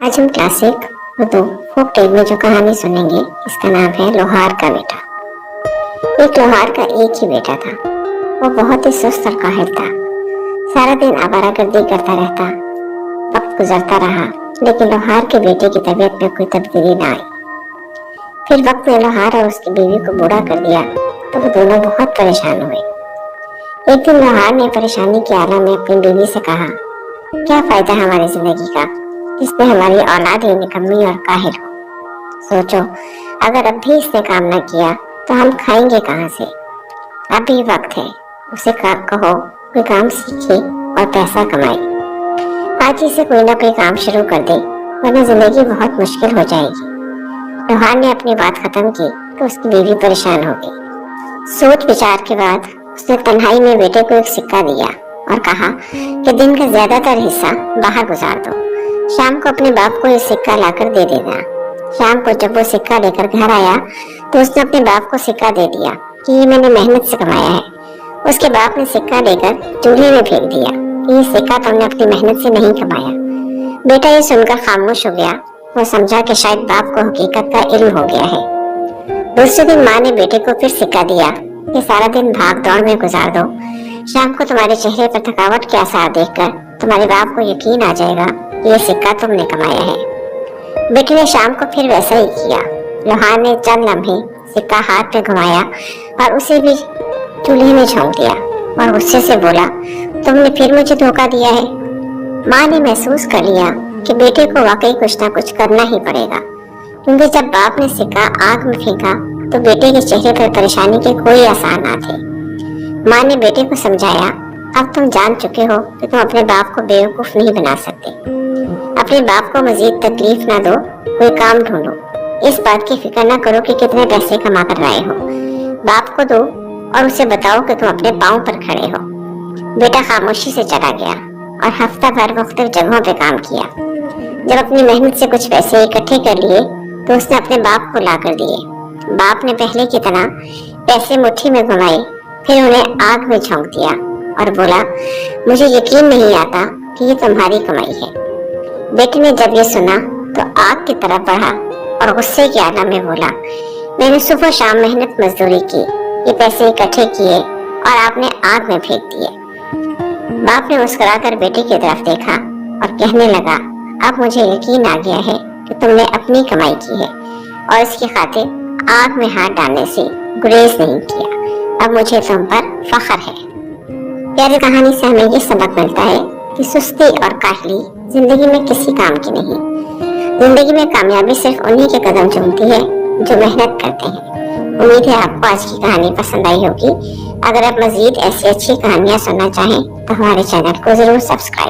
आज हम classic Urdu folk tale में जो कहानी सुनेंगे इसका नाम है लोहार का बेटा। एक लोहार का एक ही बेटा था। वो बहुत ही सुस्त और काहिल था। सारा दिन आवारागर्दी करता रहता। वक्त गुजरता रहा लेकिन लोहार के बेटे की तबीयत में कोई तब्दीली न आई। फिर वक्त ने लोहार और उसकी बीवी को बूढ़ा कर दिया तो वो दोनों बहुत परेशान हुए। एक दिन लोहार ने परेशानी के आलम में अपनी बीवी से कहा, क्या फायदा है हमारी जिंदगी का जिसमें हमारी औलाद ही निकम्मी और काहिल हो। सोचो, अगर अब भी इसने काम न किया तो हम खाएंगे कहाँ से। अब भी वक्त है, उसे कहो कोई काम सीखे और पैसा कमाए। आज ही से कोई ना कोई काम शुरू कर दे वरना जिंदगी बहुत मुश्किल हो जाएगी। लोहार ने अपनी बात खत्म की तो उसकी बीवी परेशान हो गई। सोच विचार के बाद उसने तन्हाई में बेटे को एक सिक्का दिया और कहा कि दिन का ज्यादातर हिस्सा बाहर गुजार दो। शाम को अपने बाप को ये सिक्का लाकर दे देना। शाम को जब वो सिक्का लेकर घर आया तो उसने अपने बाप को सिक्का दे दिया कि ये मैंने मेहनत से कमाया है। उसके बाप ने सिक्का लेकर चूल्हे में फेंक दिया कि ये सिक्का तुमने अपनी मेहनत से नहीं कमाया। बेटा ये सुनकर खामोश हो गया। वो समझा कि शायद बाप को हकीकत का इल्म हो गया है। दूसरे दिन माँ ने बेटे को फिर सिक्का दिया कि सारा दिन भाग दौड़ में गुजार दो। शाम को तुम्हारे चेहरे पर थकावट के आसार देखकर तुम्हारे बाप को यकीन आ जाएगा कि ये सिक्का तुमने कमाया है। बेटे ने शाम को फिर वैसा ही किया। लोहार ने चंद लम्हे सिक्का हाथ में घुमाया और उसे भी चूल्हे में झोंक दिया और गुस्से से बोला, तुमने फिर मुझे धोखा दिया है। माँ ने महसूस कर लिया कि बेटे को वाकई कुछ ना कुछ करना ही पड़ेगा, क्योंकि जब बाप ने सिक्का आग में फेंका तो बेटे के चेहरे पर परेशानी के कोई आसार ना थे। माँ ने बेटे को समझाया, अब तुम जान चुके हो कि तुम अपने बाप को बेवकूफ नहीं बना सकते। अपने बाप को मजीद तकलीफ ना दो, कोई काम ढूंढो। इस बात की फिक्र ना करो कि कितने पैसे कमा कर लाए हो। बाप को दो और उसे बताओ कि तुम अपने पाँव पर खड़े हो। बेटा खामोशी से चला गया और हफ्ता भर मुख्तलिफ जगहों पे काम किया। जब अपनी मेहनत से कुछ पैसे इकट्ठे कर लिए तो उसने अपने बाप को ला कर दिए। बाप ने पहले की तरह पैसे मुट्ठी में घुमाए, फिर उन्हें आग में झोंक दिया और बोला, मुझे यकीन नहीं आता कि ये तुम्हारी कमाई है। बेटे ने जब ये सुना तो आग की तरफ बढ़ा और गुस्से के आलम में बोला, मैंने सुबह शाम मेहनत मजदूरी की, ये पैसे इकट्ठे किए और आपने आग में फेंक दिए। बाप ने मुस्कुराकर बेटे की तरफ देखा और कहने लगा, अब मुझे यकीन आ गया है कि तुमने अपनी कमाई की है और इसकी खातिर आग में हाथ डालने से गुरेज नहीं किया। अब मुझे तुम पर फख्र है। प्यारी कहानी से हमें ये सबक मिलता है कि सुस्ती और काहली जिंदगी में किसी काम की नहीं। जिंदगी में कामयाबी सिर्फ उन्हीं के कदम चूमती है जो मेहनत करते हैं। उम्मीद है आपको आज की कहानी पसंद आई होगी। अगर आप मजीद ऐसी अच्छी कहानियाँ सुनना चाहें तो हमारे चैनल को जरूर सब्सक्राइब